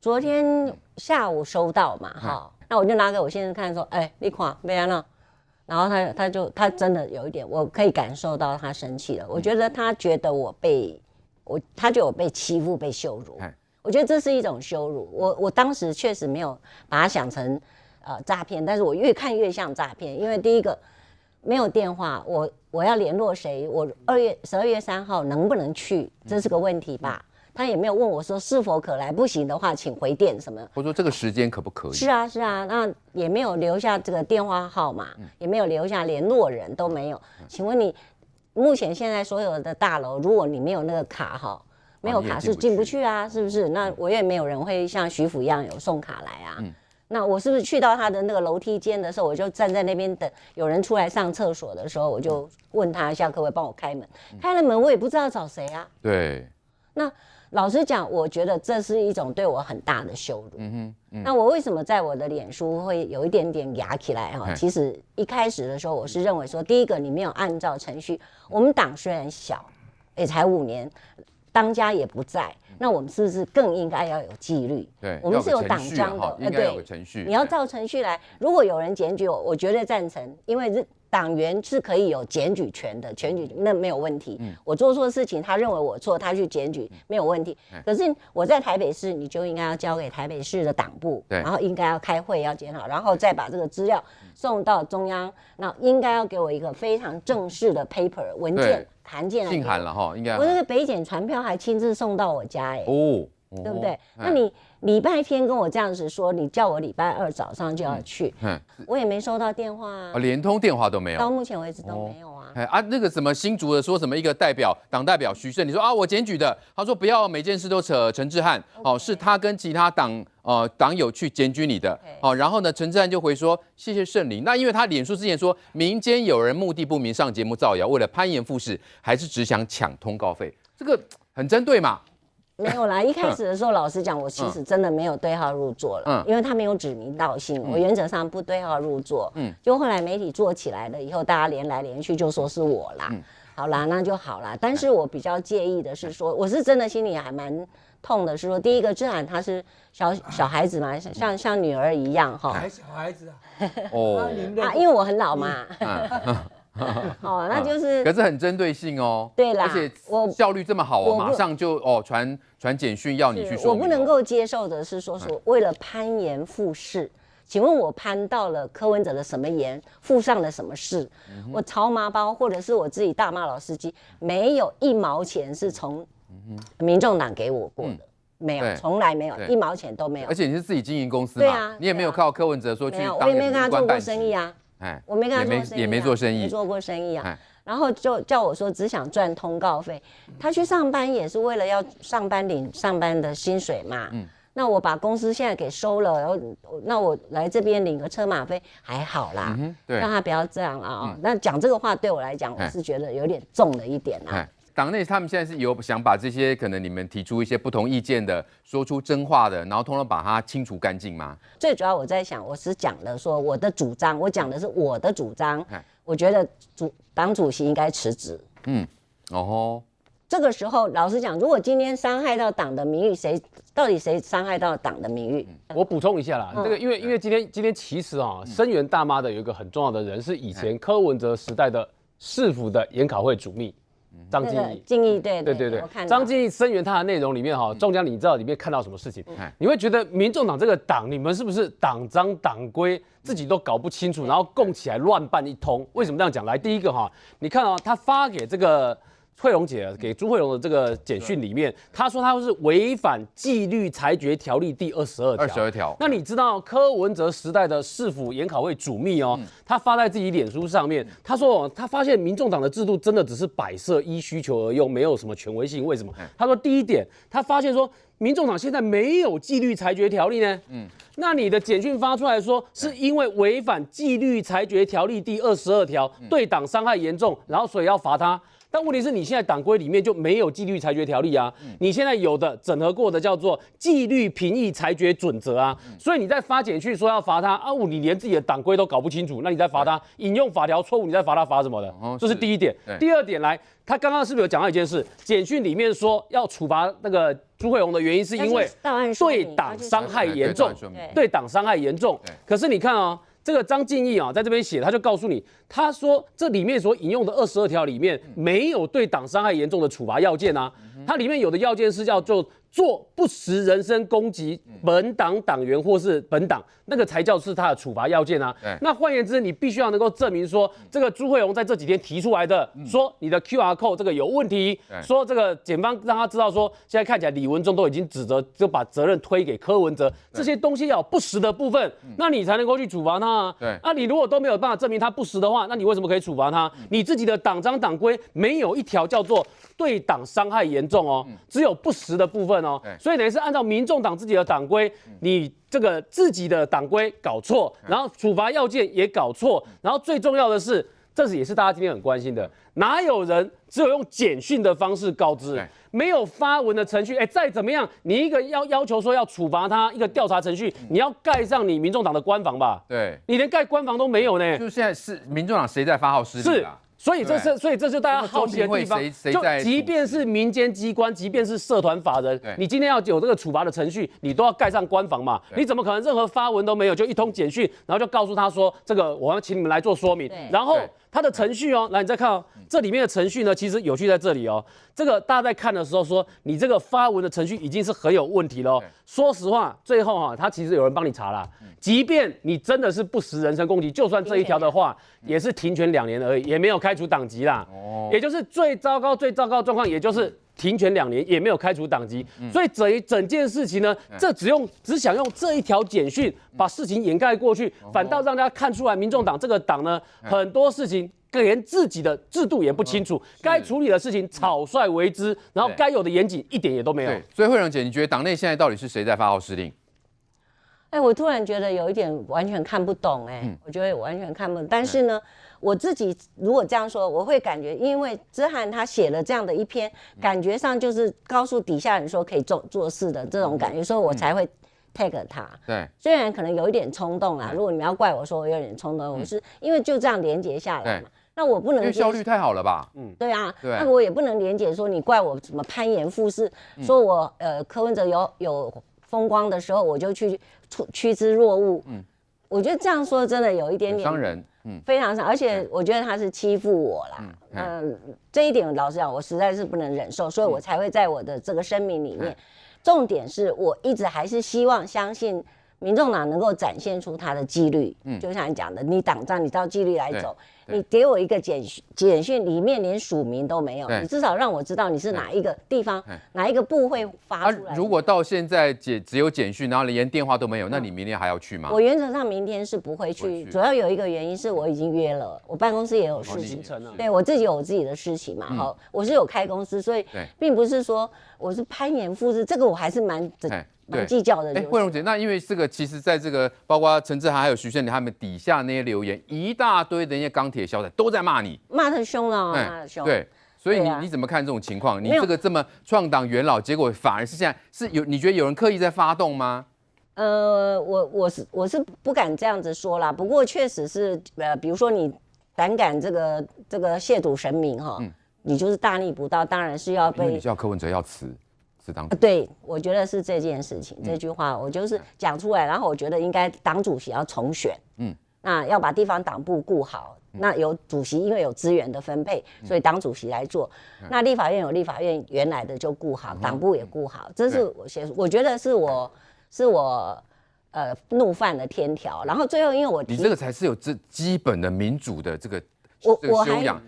昨天下午收到嘛，哈，那我就拿给我先生看，说，哎，你看，没安了。然后他真的有一点，我可以感受到他生气了。我觉得他觉得他觉得我被欺负、被羞辱。我觉得这是一种羞辱。我当时确实没有把它想成诈骗，但是我越看越像诈骗，因为第一个没有电话，我要联络谁？我12月3号能不能去？这是个问题吧。他也没有问我说是否可来，不行的话请回电什么。或者说这个时间可不可以？是啊，那也没有留下这个电话号码，也没有留下联络人，都没有。请问你目前现在所有的大楼，如果你没有那个卡哈，没有卡是进不去啊，是不是？那我也没有人会像徐府一样有送卡来啊。那我是不是去到他的那个楼梯间的时候，我就站在那边等有人出来上厕所的时候，我就问他一下可不可以帮我开门？开了门我也不知道找谁啊。对。那老实讲，我觉得这是一种对我很大的羞辱。那我为什么在我的脸书会有一点点压起来哈？其实一开始的时候，我是认为说，第一个你没有按照程序，我们党虽然小，也才5年，当家也不在，那我们是不是更应该要有纪律？对，我们是有党章的，应该有个程序。你要照程序来。如果有人检举我，我绝对赞成，因为党员是可以有检举权的，那没有问题。我做错事情，他认为我错，他去检举没有问题。可是我在台北市，你就应该要交给台北市的党部，然后应该要开会要检讨，然后再把这个资料送到中央，那应该要给我一个非常正式的 paper 文件函件，信函了哈，应该。我那个北检传票还亲自送到我家哎，对不对？那你礼拜天跟我这样子说，你叫我礼拜2早上就要去，我也没收到电话啊，连通电话都没有，到目前为止都没有啊。那个什么新竹的说什么一个党代表徐胜，你说啊我检举的，他说不要每件事都扯陈志汉，是他跟其他党友去检举你的，然后呢陈志汉就回说谢谢圣灵。那因为他脸书之前说民间有人目的不明上节目造谣，为了攀岩附势，还是只想抢通告费，这个很针对嘛。没有啦，一开始的时候，老实讲，我其实真的没有对号入座了，因为他没有指名道姓，我原则上不对号入座。就后来媒体做起来了以后，大家连来连去就说是我啦，好啦，那就好啦。但是我比较介意的是说，我是真的心里还蛮痛的，是说第一个志涵他是小孩子嘛，像女儿一样哈，小孩子啊，因为我很老嘛。那就是，可是很针对性哦。对啦，而且效率这么好马上就传简讯要你去说明。我不能够接受的是说为了攀岩附势，请问我攀到了柯文哲的什么岩，附上了什么事？我潮麻包或者是我自己大骂老司机，没有1毛钱是从民众党给我过的。没有，从来没有，1毛钱都没有。而且你是自己经营公司嘛，你也没有靠柯文哲说去当我也没有跟他做过生意啊。我没跟他做生意，也没做生意，没做过生意啊。然后就叫我说只想赚通告费，他去上班也是为了要上班领上班的薪水嘛。那我把公司现在给收了，然后那我来这边领个车马费还好啦，让他不要这样啊。那讲这个话对我来讲，我是觉得有点重了一点啦。党内他们现在是有想把这些可能你们提出一些不同意见的，说出真话的，然后通通把它清除干净吗？最主要我在想，我是讲的说我的主张，我讲的是我的主张。我觉得党主席应该辞职。这个时候老实讲，如果今天伤害到党的名誉，到底谁伤害到党的名誉？我补充一下啦，这个因为今天其实声援大妈的有一个很重要的人，是以前柯文哲时代的市府的研考会主秘。张敬义对，张敬义声援他的内容里面仲江，你知道里面看到什么事情？你会觉得民众党这个党，你们是不是党章党规自己都搞不清楚，然后共起来乱办一通？为什么这样讲？来，第一个你看他发给这个慧荣姐给朱慧荣的这个简讯里面，他说他是违反纪律裁决条例第22条。那你知道柯文哲时代的市府研考会主秘他发在自己脸书上面，他说他发现民众党的制度真的只是摆设依需求而用，没有什么权威性。为什么？他说第一点，他发现说民众党现在没有纪律裁决条例呢。那你的简讯发出来说是因为违反纪律裁决条例第22条，对党伤害严重，然后所以要罚他。但问题是你现在党规里面就没有纪律裁决条例啊，你现在有的整合过的叫做纪律评议裁决准则啊，所以你在发简讯说要罚他啊，你连自己的党规都搞不清楚，那你在罚他引用法条错误，你在罚他罚什么的？这是第一点。第二点来，他刚刚是不是有讲到一件事？简讯里面说要处罚那个朱慧荣的原因是因为对党伤害严重，对党伤害严重。可是你看哦。这个张敬义啊，在这边写，他就告诉你，他说这里面所引用的22条里面没有对党伤害严重的处罚要件啊，它里面有的要件是叫做做不实人身攻击本党党员或是本党，那个才叫是他的处罚要件啊。那换言之，你必须要能够证明说，这个朱慧荣在这几天提出来的，说你的 QR code 这个有问题，说这个检方让他知道说，现在看起来李文忠都已经指责，就把责任推给柯文哲，这些东西要有不实的部分，那你才能够去处罚他啊。那你如果都没有办法证明他不实的话，那你为什么可以处罚他？你自己的党章党规没有一条叫做对党伤害严重哦，只有不实的部分哦，所以等于是按照民众党自己的党规，你这个自己的党规搞错，然后处罚要件也搞错，然后最重要的是，这也是大家今天很关心的，哪有人只有用简讯的方式告知，没有发文的程序？再怎么样，你一个要求说要处罚他一个调查程序，你要盖上你民众党的官房吧？对，你连盖官房都没有呢。就现在是民众党谁在发号施令啊？所以这就大家好奇的地方，就即便是民间机关，即便是社团法人，你今天要有这个处罚的程序，你都要盖上官房嘛？你怎么可能任何发文都没有，就一通简讯，然后就告诉他说这个我要请你们来做说明，然后它的程序哦，来你再看哦，这里面的程序呢，其实有趣在这里哦。这个大家在看的时候说，你这个发文的程序已经是很有问题了。说实话，最后他其实有人帮你查啦。即便你真的是不实人身攻击，就算这一条的话，也是停权2年而已，也没有开除党籍啦。也就是最糟糕的状况，也就是停权2年，也没有开除党籍。所以整件事情呢，这只想用这一条简讯把事情掩盖过去，反倒让大家看出来，民众党这个党呢，很多事情连自己的制度也不清楚，该处理的事情草率为之，然后该有的严谨一点也都没有。所以慧荣姐，你觉得党内现在到底是谁在发号施令？我突然觉得有一点完全看不懂，我觉得完全看不懂。但是呢，我自己如果这样说，我会感觉，因为之涵他写了这样的一篇，感觉上就是告诉底下人说可以做事的这种感觉，所以我才会 tag 他。对，虽然可能有一点冲动啦，如果你们要怪我说我有点冲动，我是因为就这样连结下来嘛。那我不能，因为效率太好了吧？对啊，那我也不能连结说你怪我什么攀岩附势，说我柯文哲有风光的时候我就去趋之若鹜。我觉得这样说真的有一点点伤人，非常伤，而且我觉得他是欺负我啦。这一点老实讲，我实在是不能忍受，所以我才会在我的这个声明里面，重点是我一直还是希望相信民众党能够展现出他的纪律。就像你讲的，你党章你照纪律来走。你给我一个简讯，里面连署名都没有，你至少让我知道你是哪一个地方、哪一个部会发出来。如果到现在只有简讯，然后连电话都没有，那你明天还要去吗？我原则上明天是不会去，主要有一个原因是我已经约了，我办公室也有事情，对我自己有我自己的事情嘛。我是有开公司，所以并不是说我是攀岩附势，这个我还是蛮计较的。慧荣姐，那因为这个其实在这个包括陈志涵还有徐胜林他们底下那些留言，一大堆的那些钢铁小仔都在骂你，骂得凶了，骂得凶。对，所以你怎么看这种情况？你这个这么创党元老，结果反而是现在是你觉得有人刻意在发动吗？我是不敢这样子说啦，不过确实是比如说你胆敢这个亵渎神明哈，你就是大逆不道，当然是要被。因为你叫柯文哲要辞党主席。对，我觉得是这件事情，这句话我就是讲出来，然后我觉得应该党主席要重选，那要把地方党部顾好，那有主席因为有资源的分配，所以党主席来做，那立法院有立法院原来的就顾好，党部也顾好，这是我觉得是我怒犯了天条，然后最后因为你这个才是有基本的民主的这个。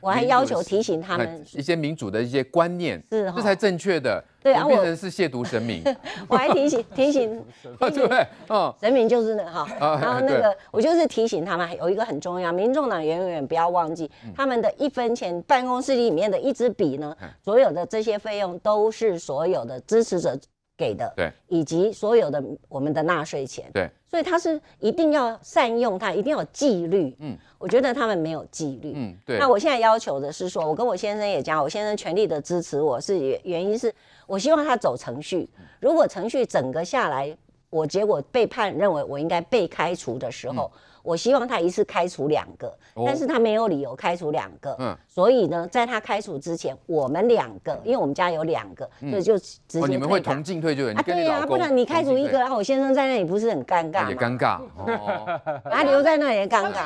我还要求提醒他们一些民主的一些观念，这才正确的。对啊，变成是亵渎神明。我还提醒，对不对？神明就是然后那个我就是提醒他们，有一个很重要，民众党永远不要忘记，他们的1分钱办公室里面的一支笔呢，所有的这些费用都是所有的支持者给的，对，以及所有的我们的纳税钱，对，所以他是一定要善用它，一定要有纪律。我觉得他们没有纪律。对。那我现在要求的是说，我跟我先生也讲，我先生全力的支持我，是原因是我希望他走程序。如果程序整个下来，我结果被判认为我应该被开除的时候，我希望他一次开除2个，但是他没有理由开除2个，所以呢，在他开除之前，我们2个，因为我们家有2个，所以就直接退你们会同进退就？对呀，不然你开除1个，然后我先生在那里不是很尴尬吗？也尴尬，他留在那里也尴尬。